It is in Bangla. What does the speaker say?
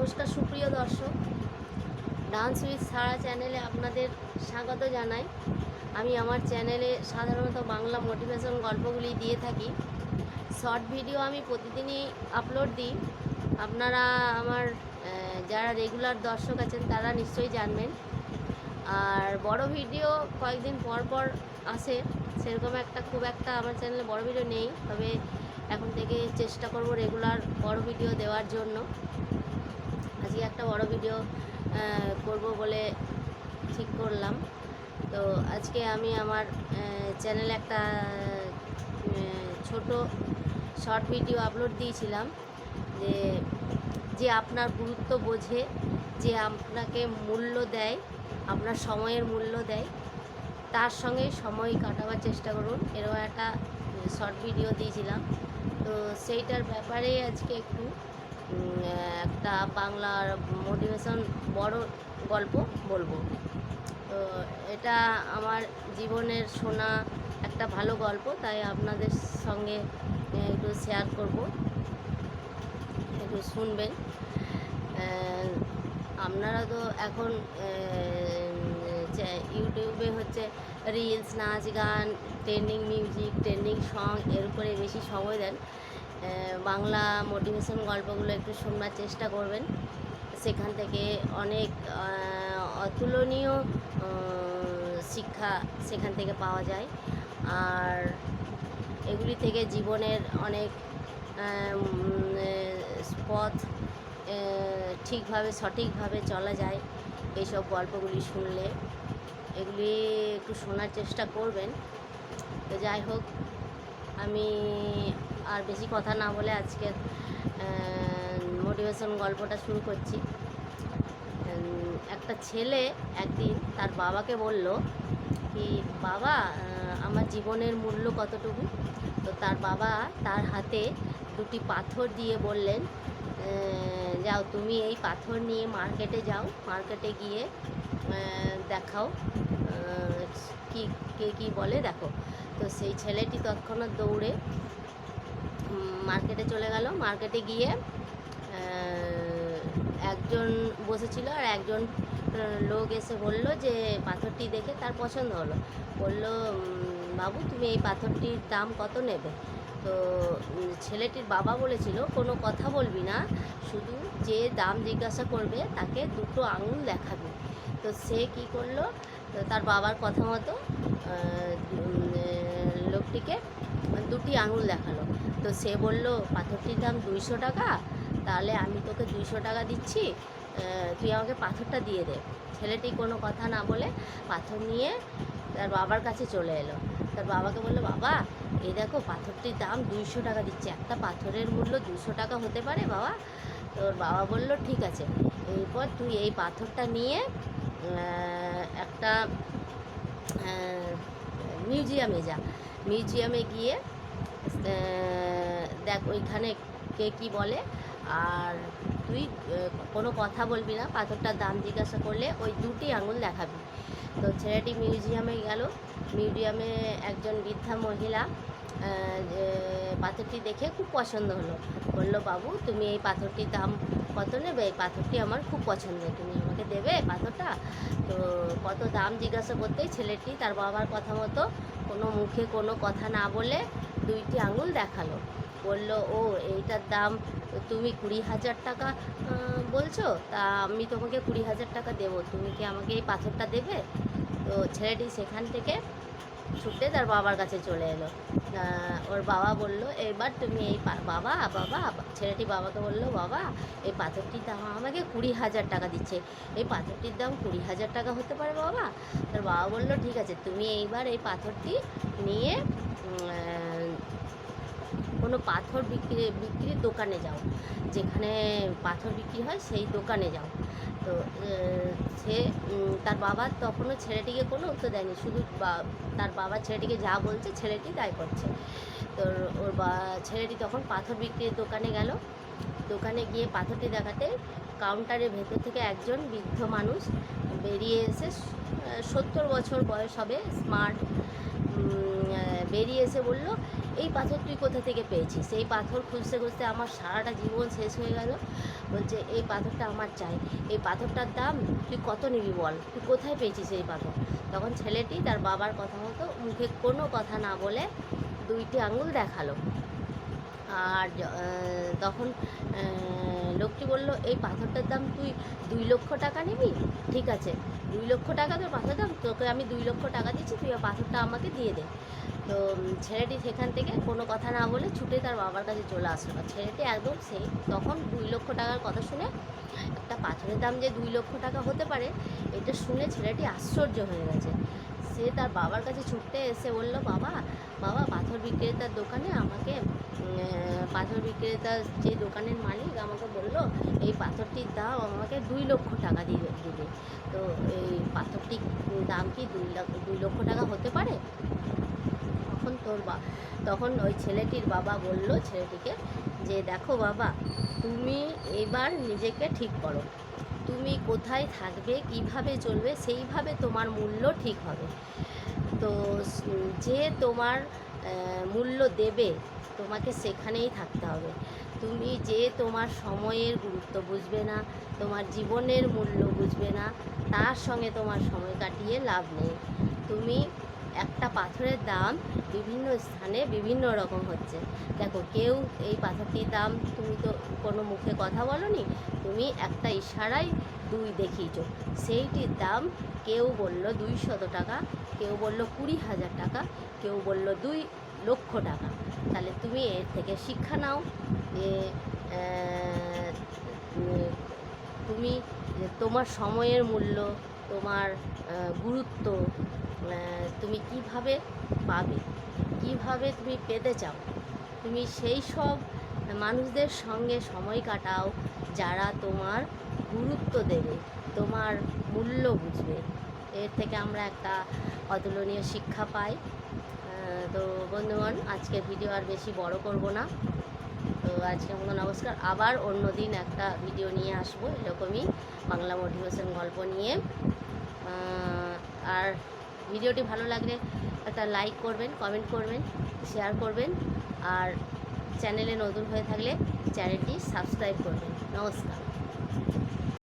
নমস্কার সুপ্রিয় দর্শক, ডান্স উইথ সারা চ্যানেলে আপনাদের স্বাগত জানাই। আমি আমার চ্যানেলে সাধারণত বাংলা মোটিভেশন গল্পগুলি দিয়ে থাকি। শর্ট ভিডিও আমি প্রতিদিনই আপলোড দিই। আপনারা আমার যারা রেগুলার দর্শক আছেন তারা নিশ্চয়ই জানবেন। আর বড় ভিডিও কয়েকদিন পর পর আসে, সেরকম খুব একটা আমার চ্যানেলে বড় ভিডিও নেই, তবে এখন থেকে চেষ্টা করব রেগুলার বড় ভিডিও দেওয়ার জন্য। আজকে একটা বড় ভিডিও করব বলে ঠিক করলাম। তো আজকে আমি আমার চ্যানেলে একটা ছোট শর্ট ভিডিও আপলোড দিয়েছিলাম যে যে আপনার গুরুত্ব বোঝে, যে আপনাকে মূল্য দেয়, আপনার সময়ের মূল্য দেয়, তার সঙ্গে সময় কাটাবার চেষ্টা করুন, এরকম একটা শর্ট ভিডিও দিয়েছিলাম। তো সেইটার ব্যাপারে আজকে একটু একটা বাংলার মোটিভেশন বড় গল্প বলবো। তো এটা আমার জীবনের শোনা একটা ভালো গল্প, তাই আপনাদের সঙ্গে একটু শেয়ার করব, একটু শুনবেন। আপনারা তো এখন ইউটিউবে হচ্ছে রিলস, নাচ গান, ট্রেন্ডিং মিউজিক, ট্রেন্ডিং সং এর উপরে বেশি সময় দেন। বাংলা মোটিভেশন গল্পগুলো একটু শোনার চেষ্টা করবেন, সেখান থেকে অনেক অতুলনীয় শিক্ষা সেখান থেকে পাওয়া যায়। আর এগুলি থেকে জীবনের অনেক পথ ঠিকভাবে সঠিকভাবে চলা যায় এইসব গল্পগুলি শুনলে। এগুলি একটু শোনার চেষ্টা করবেন। তো যাই হোক, আমি আর বেশি কথা না বলে আজকের মোটিভেশন গল্পটা শুরু করছি। একটা ছেলে একদিন তার বাবাকে বলল কি, বাবা আমার জীবনের মূল্য কতটুকু? তো তার বাবা তার হাতে দুটি পাথর দিয়ে বললেন, যাও তুমি এই পাথর নিয়ে মার্কেটে যাও, মার্কেটে গিয়ে দেখাও কি কে কী বলে দেখো। তো সেই ছেলেটি তৎক্ষণাৎ দৌড়ে মার্কেটে চলে গেল। মার্কেটে গিয়ে একজন বসেছিল আর একজন লোক এসে বলল যে পাথরটি দেখে তার পছন্দ হলো। বলল, বাবু তুমি এই পাথরটির দাম কত নেবে? তো ছেলেটির বাবা বলেছিল, কোনো কথা বলবি না, শুধু যে দাম জিজ্ঞাসা করবে তাকে দুটো আঙুল দেখাবি। তো সে কি করলো, তার বাবার কথা মতো লোকটিকে দুটি আঙুল দেখালো। তো সে বলল, পাথরটির দাম 200 টাকা, তাহলে আমি তোকে 200 টাকা দিচ্ছি, তুই আমাকে পাথরটা দিয়ে দে। ছেলেটি কোনো কথা না বলে পাথর নিয়ে তার বাবার কাছে চলে এলো। তার বাবাকে বললো, বাবা এই দেখো পাথরটির দাম 200 টাকা দিচ্ছে, একটা পাথরের মূল্য 200 টাকা হতে পারে বাবা? তোর বাবা বলল, ঠিক আছে, এরপর তুই এই পাথরটা নিয়ে একটা মিউজিয়ামে যা, মিউজিয়ামে গিয়ে দেখ ওইখানে কে কী বলে, আর তুই কোনো কথা বলবি না, পাথরটার দাম জিজ্ঞাসা করলে ওই দুটি আঙুল দেখাবি। তো ছেলেটি মিউজিয়ামে গেল। মিউজিয়ামে একজন বৃদ্ধা মহিলা পাথরটি দেখে খুব পছন্দ হলো। বলল, বাবু তুমি এই পাথরটির দাম কত নেবে? এই পাথরটি আমার খুব পছন্দ, তুমি আমাকে দেবে পাথরটা? তো কত দাম জিজ্ঞাসা করতেই ছেলেটি তার বাবার কথা মতো কোনো মুখে কোনো কথা না বলে দুইটি আঙুল দেখালো। বলল, ও এইটার দাম তুমি 20,000 টাকা বলছো, তা আমি তোমাকে 20,000 টাকা দেবো, তুমি কি আমাকে এই পাথরটা দেবে? তো ছেলেটি সেখান থেকে ছুটে তার বাবার কাছে চলে এলো। ওর বাবা বলল, এবার তুমি এই বাবা বাবা ছেলেটি বাবাকে বলল, বাবা এই পাথরটির দাম আমাকে 20,000 টাকা দিচ্ছে, এই পাথরটির দাম 20,000 টাকা হতে পারে বাবা? তার বাবা বলল, ঠিক আছে, তুমি এইবার এই পাথরটি নিয়ে কোনো পাথর বিক্রির দোকানে যাও, যেখানে পাথর বিক্রি হয় সেই দোকানে যাও। তো সে তার বাবা তখনও ছেলেটিকে কোনো উত্তর দেয়নি, শুধু তার বাবা ছেলেটিকে যা বলছে ছেলেটি তাই করছে। তো ছেলেটি তখন পাথর বিক্রির দোকানে গেল। দোকানে গিয়ে পাথরটি দেখাতে কাউন্টারের ভেতর থেকে একজন বৃদ্ধ মানুষ বেরিয়ে এসে, 70 বছর বয়স হবে, স্মার্ট, বেরিয়ে এসে বলল, এই পাথর তুই কোথা থেকে পেয়েছিস? এই পাথর খুঁজতে খুঁজতে আমার সারাটা জীবন শেষ হয়ে গেল। বলছে এই পাথরটা আমার চাই, এই পাথরটার দাম তুই কত নিবি বল, তুই কোথায় পেয়েছিস এই পাথর? তখন ছেলেটি তার বাবার কথা মতো মুখে কোনো কথা না বলে 2টি আঙুল দেখালো। আর তখন লোকটি বলল, এই পাথরটার দাম তুই 2 লক্ষ টাকা নিবি? ঠিক আছে, 2 লক্ষ টাকা তোর পাথর দাম, তোকে আমি 2 লক্ষ টাকা দিচ্ছি, তুই পাথরটা আমাকে দিয়ে দে। তো ছেলেটি সেখান থেকে কোনো কথা না বলে ছুটে তার বাবার কাছে চলে আসলো। ছেলেটি একদম সেই তখন 2 লক্ষ টাকার কথা শুনে, একটা পাথরের দাম যে 2 লক্ষ টাকা হতে পারে এটা শুনে ছেলেটি আশ্চর্য হয়ে গেছে। সে তার বাবার কাছে ছুটতে এসে বলল, বাবা বাবা পাথর বিক্রেতার দোকানে আমাকে পাথর বিক্রেতার যে দোকানের মালিক আমাকে বলল এই পাথরটির দাম আমাকে 2 লক্ষ টাকা দিবে। তো এই পাথরটির দাম কি 2 লক্ষ টাকা হতে পারে? তখন ওই ছেলেটির বাবা বলল ছেলেটিকে যে, দেখো বাবা, তুমি এবার নিজেকে ঠিক করো, তুমি কোথায় থাকবে, কিভাবে চলবে, সেইভাবে তোমার মূল্য ঠিক হবে। তো যে তোমার মূল্য দেবে তোমাকে সেখানেই থাকতে হবে। তুমি যে তোমার সময়ের গুরুত্ব বুঝবে না, তোমার জীবনের মূল্য বুঝবে না, তার সঙ্গে তোমার সময় কাটিয়ে লাভ নেই। তুমি একটা পাথরের দাম বিভিন্ন স্থানে বিভিন্ন রকম হচ্ছে। দেখো, কেউ এই পাথরটির দাম, তুমি তো কোনো মুখে কথা বলোনি, তুমি একটা ইশারায় 2 দেখিয়েছ, সেইটির দাম কেউ বলল 200 টাকা, কেউ বলল 20,000 টাকা, কেউ বলল 2 লক্ষ টাকা। তাহলে তুমি এর থেকে শিক্ষা নাও যে তুমি তোমার সময়ের মূল্য, তোমার গুরুত্ব তুমি কিভাবে পাবে, কিভাবে তুমি পেতে চাও, তুমি সেই সব মানুষদের সঙ্গে সময় কাটাও যারা তোমার গুরুত্ব দেবে, তোমার মূল্য বুঝবে। এর থেকে আমরা একটা অতুলনীয় শিক্ষা পাই। তো বন্ধুগণ, আজকের ভিডিও আর বেশি বড় করব না। তো আজকের মতো নমস্কার। আবার অন্য দিন একটা ভিডিও নিয়ে আসবো এরকমই বাংলা মোটিভেশন গল্প নিয়ে। আর ভিডিওটি ভালো লাগলে একটা লাইক করবেন, কমেন্ট করবেন, শেয়ার করবেন, আর চ্যানেলে নতুন হয়ে থাকলে চ্যানেলটি সাবস্ক্রাইব করবেন। নমস্কার।